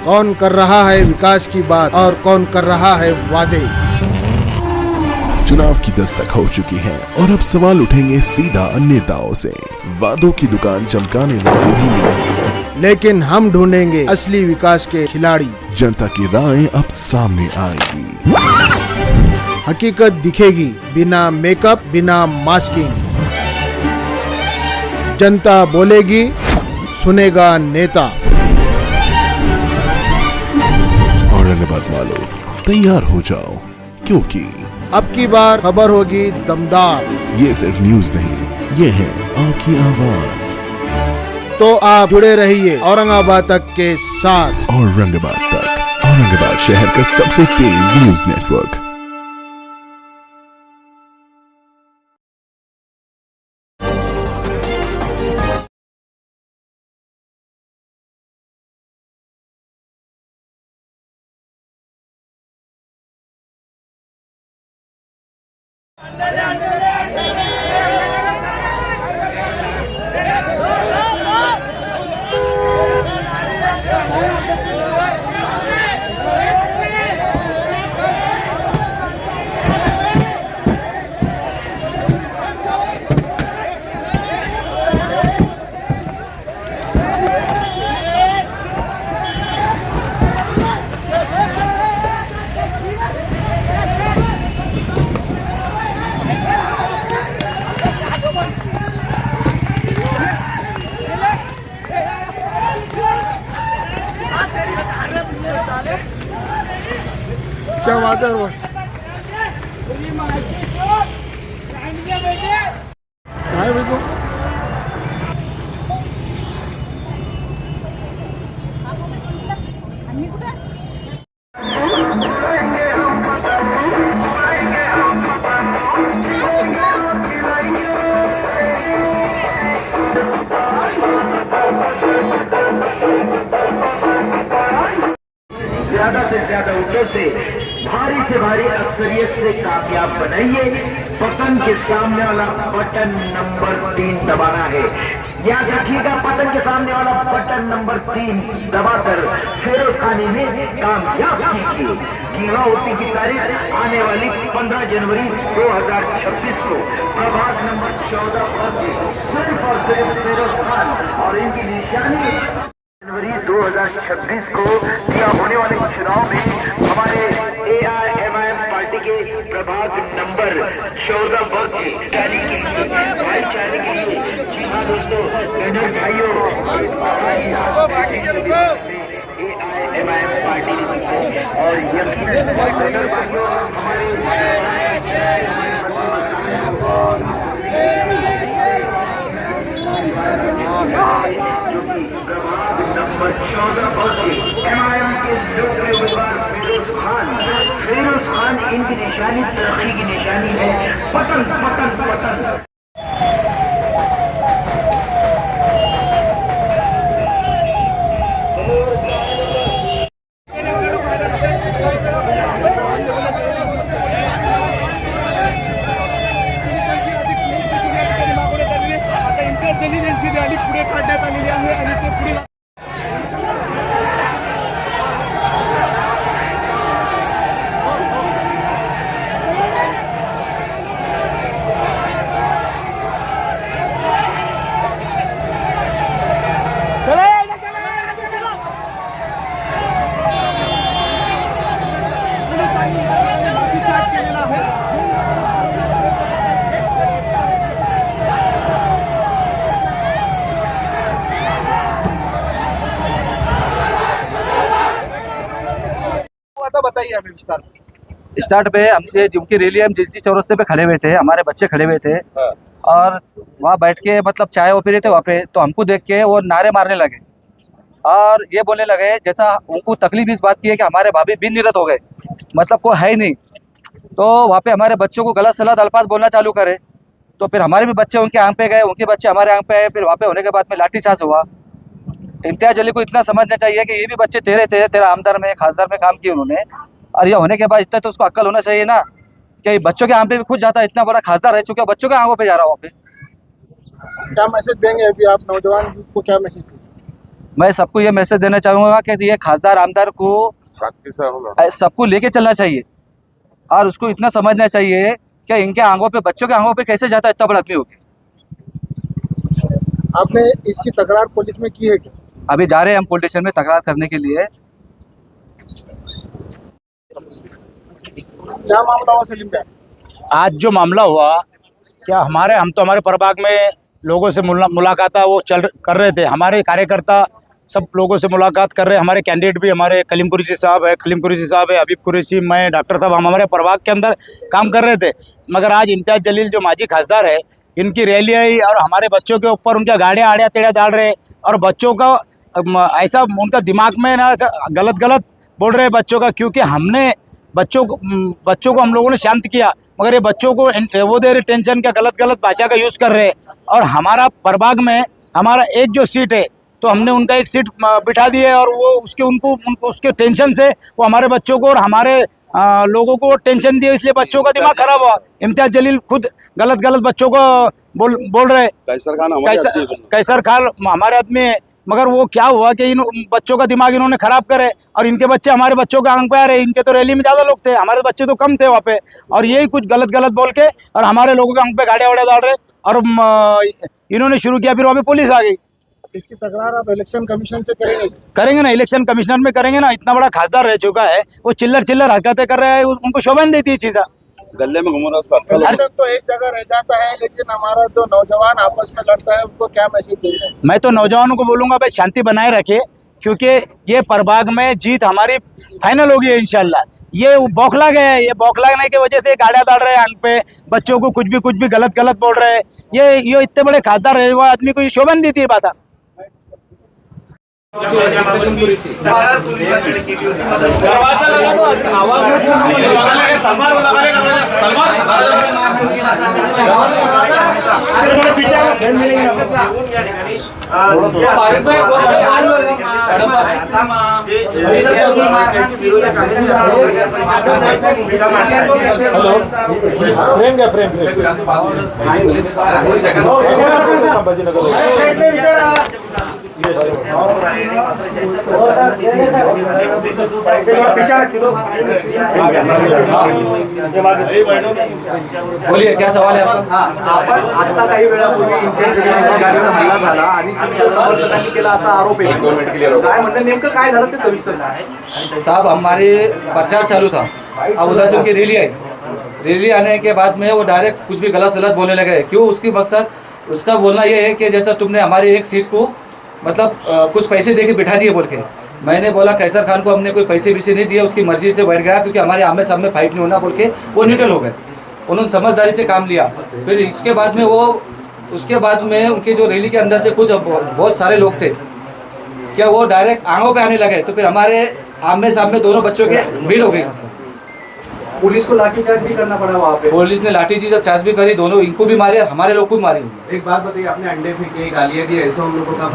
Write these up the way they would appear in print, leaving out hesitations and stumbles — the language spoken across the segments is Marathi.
कौन कर रहा है विकास की बात और कौन कर रहा है वादे। चुनाव की दस्तक हो चुकी है और अब सवाल उठेंगे सीधा नेताओं से। वादों की दुकान चमकाने वाले भी मिलेंगे, लेकिन हम ढूंढेंगे असली विकास के खिलाड़ी। जनता की राय अब सामने आएगी, हकीकत दिखेगी बिना मेकअप बिना मास्किंग। जनता बोलेगी, सुनेगा नेता। औरंगाबाद वालों तैयार हो जाओ, क्योंकि अब की बार खबर होगी दमदार। ये सिर्फ न्यूज नहीं, ये है आपकी आवाज। तो आप जुड़े रहिए औरंगाबाद तक के साथ। औरंगाबाद तक, औरंगाबाद शहर का सबसे तेज न्यूज नेटवर्क। क्या वादा है बस? काय बेटो? ज्यादा से ज्यादा वोटों से भारी अक्सरियत से कामयाब बनाइए। पतन के सामने वाला बटन नंबर 3 दबाना है। याद रखिएगा, पतन के सामने वाला बटन नंबर 3 दबाकर फिरोज खानी में कामयाब कीजिए। गिनवा वोटिंग की तारीख आने वाली 15 जनवरी 2026 को प्रभाग नंबर 14 पर सिर्फ और सिर्फ फिरोज खान और इनकी निशानी जनवरी 2026 को दिया होने वाले चुनाव में हमारे AIMIM पार्टी के प्रभाग नंबर 14 वर्ग के भाईचारे के लिए। जी हाँ दोस्तों, गणर भाइयों, AIMIM पार्टी और यकीनन गणर भाइयों नंबर 14 पर MIM के लोकप्रिय उम्मीदवार फिरोज खान इनकी निशानी तरक्की की निशानी है। पतन पतन पतन। पुढे काढण्यात आलेली आहे आणि ते पुढे बताइए हमें विस्तार से। स्टार्ट पे हमसे जिनकी रैली हम जिस चौरस्ते पे खड़े हुए थे, हमारे बच्चे खड़े हुए थे और वहाँ बैठ के मतलब चाय वो पी रहे थे वहाँ पे, तो हमको देख के वो नारे मारने लगे और ये बोलने लगे जैसा उनको तकलीफ इस बात की है कि हमारे भाभी बिन निरत हो गए, मतलब कोई है ही नहीं। तो वहाँ पे हमारे बच्चों को गलत सलत अल्फाज बोलना चालू करे, तो फिर हमारे भी बच्चे उनके आंग पे गए, उनके बच्चे हमारे आंग पे आए। फिर वहाँ पे होने के बाद में लाठीचार्ज हुआ। इम्तियाज अली को इतना समझना चाहिए कि ये भी बच्चे तेरे थे, तेरा आमदार में खासदार में काम किए उन्होंने, और ये होने के बाद इतना तो उसको अक्ल होना चाहिए ना कि बच्चों के आंग पे भी खुद जाता है। इतना बड़ा खासदार रह चुका, बच्चों के आंगों पे जा रहा हूँ। वहाँ पे क्या मैसेज देंगे अभी आप नौजवान को, क्या मैसेज देंगे? मैं सबको ये मैसेज देना चाहूँगा कि ये खासदार आमदार को सबको लेके चलना चाहिए और उसको इतना समझना चाहिए कि इनके आंखों पे, बच्चों के आंखों पे कैसे जाता है इतना बड़ा आदमी होके। आपने इसकी तकरार पुलिस में की है क्या? अभी जा रहे हैं हम पुलिस स्टेशन में तकरार करने के लिए। क्या मामला हुआ सलीम भाई? आज जो मामला हुआ, क्या हम तो हमारे प्रभाग में लोगों से मुलाकात वो कर रहे थे। हमारे कार्यकर्ता सब लोगों से मुलाकात कर रहे हैं। हमारे कैंडिडेट भी, हमारे कलीम कुरैशी साहब है, हबीब कुरैशी, मैं, डॉक्टर साहब, हम हमारे प्रभाग के अंदर काम कर रहे थे। मगर आज इम्तियाज़ जलील जो माजी खासदार है, इनकी रैली आई और हमारे बच्चों के ऊपर उनका गाड़ियाँ आड़िया टेढ़िया डाल रहे और बच्चों का ऐसा उनका दिमाग में ना गलत बोल रहे हैं बच्चों का, क्योंकि हमने बच्चों को हम लोगों ने शांत किया, मगर ये बच्चों को वो दे रहे टेंशन का, गलत भाषा का यूज़ कर रहे हैं। और हमारा प्रभाग में हमारा एक जो सीट है, तो हमने उनका एक सीट बिठा दी है और वो उनको उसके टेंशन से वो हमारे बच्चों को और हमारे लोगों को टेंशन दिए, इसलिए बच्चों का दिमाग खराब हुआ। इम्तियाज़ जलील खुद गलत बच्चों को बोल रहे। कैसर खान हमारे आदमी है, मगर वो क्या हुआ कि इन बच्चों का दिमाग इन्होंने खराब करे और इनके बच्चे हमारे बच्चों के आंख पे आ रहे। इनके तो रैली में ज़्यादा लोग थे, हमारे बच्चे तो कम थे वहाँ पे, और यही कुछ गलत बोल के और हमारे लोगों के आंख पे गाड़ियाँ वाड़ियाँ डाल रहे और इन्होंने शुरू किया। फिर वहाँ पे पुलिस आ गई। इसकी तकरार आप इलेक्शन कमीशन से करेंगे ना, इलेक्शन कमिश्नर में करेंगे ना। इतना बड़ा खासदार रह चुका है, वो चिल्लर हरकतें कर रहे हैं, उनको शोभा नहीं देती है चीज़ा। गले में घूम रहा इलेक्शन तो एक जगह रह जाता है, लेकिन हमारा जो नौजवान आपस में लड़ता है उनको क्या मैसेज देते हैं? मैं तो नौजवानों को बोलूँगा भाई शांति बनाए रखे, क्योंकि ये प्रभाग में जीत हमारी फाइनल होगी इंशाल्लाह। ये बौखला गए हैं, ये बौखलाने की वजह से गाड़ियाँ डाल रहे हैं आंख पे, बच्चों को कुछ भी गलत बोल रहे हैं। ये इतने बड़े खासदार रहे हुए आदमी को ये शोभा नहीं देती है बात। बोलिए, क्या सवाल है आपका? आता काही वेळापूर्वी गाडीवर हल्ला झाला आणि समर्थकांनी केला असा आरोप आहे। काय म्हणणं, नेमकं काय झालं ते सविस्तर सांगा। साहब, हमारे प्रचार चालू था, अब उधर से उनकी रैली आई। रैली आने के बाद में वो डायरेक्ट कुछ भी गलत बोलने लगे। क्यों? उसकी मकसद उसका बोलना ये है कि जैसा तुमने हमारी एक सीट को मतलब कुछ पैसे दे के बिठा दिए बोल के। मैंने बोला कैसर खान को हमने कोई पैसे नहीं दिए, उसकी मर्जी से बैठ गया, क्योंकि हमारे आमने सामने फाइट नहीं होना बोल के वो न्यूट्रल हो गए। उन्होंने समझदारी से काम लिया। फिर उसके बाद में उनके जो रैली के अंदर से कुछ बहुत सारे लोग थे, क्या वो डायरेक्ट आंखों पे आने लगे, तो फिर हमारे आमने सामने दोनों बच्चों के भीड़ हो गई। मतलब पुलिस को लाठीचार्ज भी करना पड़ा वहाँ पे। पुलिस ने लाठीचार्ज भी करी, दोनों इनको भी मारे, हमारे लोग को भी मारी। एक बात बताइए, आपने अंडे फेंके, गालियाँ दी, ऐसा उन लोगों का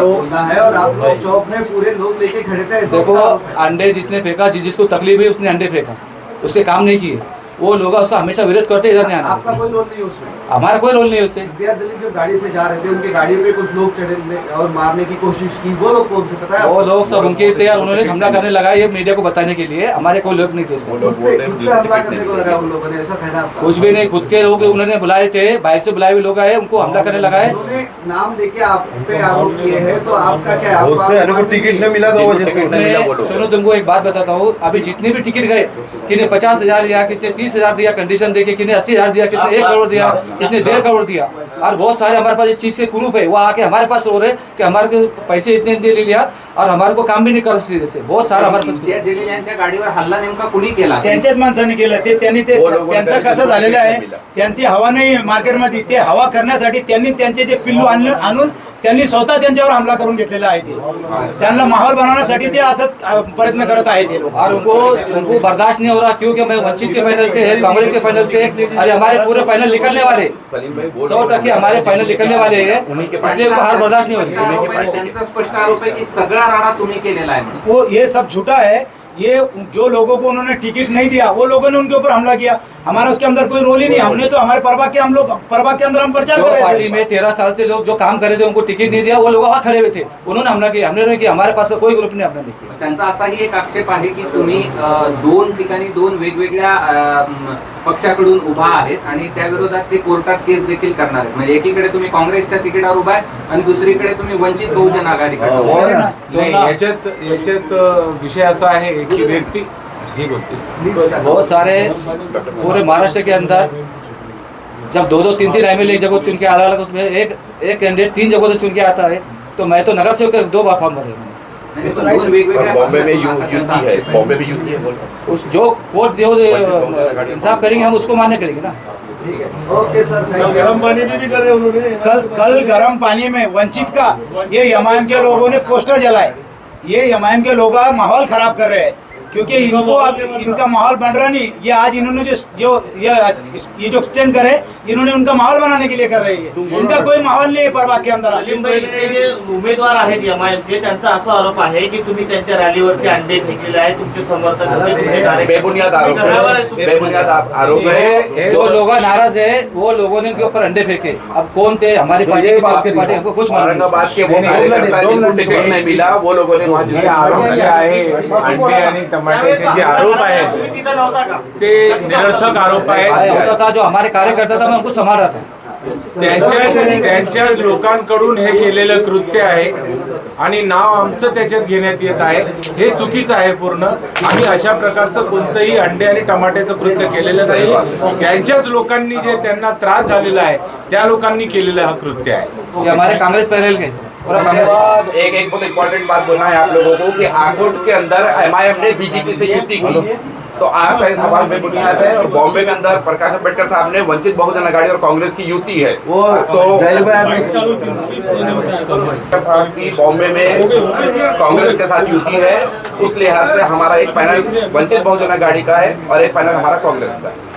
बोलना है और आप लोग चौक में पूरे लोग लेके खड़े थे। देखो, अंडे जिसने फेंका, जिसको तकलीफ हुई उसने अंडे फेंका, उसके काम नहीं किए। वो लोग उसका हमेशा विरोध करते, इधर नहीं आना। आपका कोई रोल नहीं है उसमें? हमारा कोई रोल नहीं है उससे। इम्तियाज़ जलील जो गाड़ी से जा रहे थे, उनकी गाड़ी पे कुछ लोग चढ़े और मारने की कोशिश की, वो लोग कौन थे पता है? वो लोग सब उनके इस तैयार, उन्होंने हमला करने लगा, ये मीडिया को बताने के लिए। हमारे कोई लोग नहीं थे इसमें। खुद पे हमला करने को लगा उन लोगों ने, ऐसा कहना आपका? कुछ भी नहीं, खुद के लोग उन्होंने बुलाए थे, बाइक से बुलाए हुए लोग आए, उनको हमला करने लगा है। उन्होंने नाम लेके आप पे आरोप किए हैं, तो आपका क्या? टिकट नहीं मिला तो सुनो, तुमको एक बात बताता हूँ, अभी जितने भी टिकट गए, किसने 50,000 दिया, किसने 30,000 दिया कंडीशन देके, किसने 80,000 दिया, किसने 1 करोड़ दिया, किसने 1.5 करोड़ दिया। और बहुत सारे हमारे पास इस चीज के प्रूफ है, वो आके हमारे पास रो रहे कि हमारे पैसे इतने ले लिया और हमारे को काम भी नाही करत सीधे से। बहुत सारा हमारे पास इम्तियाज जलील यांच्या गाडीवर हल्ला नेमका कुणी केला? त्यांच्याच माणसाने केलं ते. त्यांचं कसं झालेलं आहे, त्यांची हवा नाही मार्केटमध्ये, ते हवा करण्यासाठी त्यांनी त्यांचे जे पिल्लू आणून त्यांनी स्वतः त्यांच्यावर हमला करून घेतलेला आहे. त्यांना माहौल बनवण्यासाठी ते असं प्रयत्न करत आहेत ते लोग. और उनको बर्दाश्त नहीं हो रहा, क्योंकि मैं वंचित के पैनल से है, कांग्रेस के पैनल से, अरे हमारे पूरे पैनल निकलने वाले 100% हमारे पैनल निकलने वाले हैं, इसलिए उनको हार बर्दाश्त नहीं हो रही. त्यांचा स्पष्ट आरोप आहे की सगळा राडा तुम्ही केलेला आहे. वो ये सब झूठा है. ये जो लोगों को उन्होंने टिकट नहीं दिया, वो लोगों ने उनके ऊपर हमला किया. हमारा उसके अंदर कोई रोल ही नहीं। हमने तो हमारे प्रभाग के अंदर हम प्रचार जो कर रहे पार्टी थे। में 13 साल से लोग जो काम कर रहे थे उनको टिकट नहीं दिया, वो लोग वहाँ खड़े हुए थे, उन्होंने हमला किया, हमने नहीं किया, हमारे पास का कोई ग्रुप ने हमला नहीं किया। त्यांचा असाही एक आक्षेप आहे की तुम्ही दोन ठिकाणी दोन वेगवेगळ्या पक्षाकडून उभा आहेत आणि त्या विरोधात ते कोर्टात केस देखील करणार आहेत। म्हणजे एकीकडे तुम्ही काँग्रेसच्या तिकिटावर उभा आहे आणि दुसरीकडे तुम्ही वंचित बहुजन आघाडीकडे उभा आहे। नाही, याच्यात विषय असा आहे की व्यक्ती हे बोलते बहुत सारे पूरे महाराष्ट्र के अंदर जब 2-2, 3-3 एमएलए एक जगह चुन के अलग अलग उसमें एक कैंडिडेट 3 जगहों से चुन के आता है, तो मैं तो नगर सेवक 2 बार फॉर्म भरे मैंने। नाही, पण दोन वेगवेगळ्या बॉम्बे में पक्षाचा युति है, बॉम्बे में युति है बोल उस जो कोर्ट जो इंसाफ करेंगे हम उसको मान्य करेंगे ना। ओके सर, कल गर्म पानी में वंचित का ये एमआईएम के लोगों ने पोस्टर जलाए। ये एमआईएम के लोग माहौल खराब कर रहे हैं, क्योंकि इनको अब इनका माहौल बन रहा नहीं। ये आज इन्होंने ये जो स्टैंड करे, इन्होंने उनका माहौल बनाने के लिए कर रही है। उनका कोई माहौल नहीं है प्रभाग के अंदर। जे उमेदवार आहेत एमआयएमचे, त्यांचा असा आरोप आहे की तुम्ही त्यांच्या रॅलीवरती अंडे फेकलेले आहे, तुमचे समर्थक होते, तुमचे कार्यकर्ते बेबुनियाद आरोप घरावर आहे तुम्ही- बेबुनियाद आरोप है। जो लोग नाराज है वो लोगों ने उनके ऊपर अंडे फेंके। अब कौन थे, हमारी पार्टी की बात की पार्टी, हमको कुछ मालूम नहीं। औरंगाबाद के वो कार्यकर्ता जिनको टिकट नहीं मिला, वो लोगों ने वहाँ हे आरोप जे आहे अंडे आणि टमाट्याचे जे आरोप आहेत तुम्ही तिथं नव्हता का? ते निरर्थक आरोप आया आहेत। होता था जो हमारे कार्यकर्ता था, मैं उनको संभाल रहा था। त्यांच्या लोकांकडून हे केलेलं कृत्य आहे आणि नाव आमचं त्याच्यात घेण्यात येत आहे, हे चुकीचं आहे पूर्ण। आम्ही अशा प्रकारचं कोणतंही अंडे आणि टमाट्याचं कृत्य केलेलं नाही। त्यांच्याच लोकांनी जे त्यांना त्रास झालेला आहे त्या लोकांनी केलेलं हा कृत्य आहे। ये हमारे कांग्रेस पैनल के पूरा कांग्रेस। एक बहुत इम्पोर्टेंट बात बोलना है आप लोगों को कि आकोट के अंदर एमआईएम ने बीजेपी से युति की, तो आप इस सवाल पे बुनियाद है। और बॉम्बे के अंदर प्रकाश अंबेडकर साहब ने वंचित बहुजन आघाड़ी और कांग्रेस की युति है, तो साहब की बॉम्बे में कांग्रेस के साथ युति है। उस लिहाज से हमारा एक पैनल वंचित बहुजन आघाड़ी का है और एक पैनल हमारा कांग्रेस का है।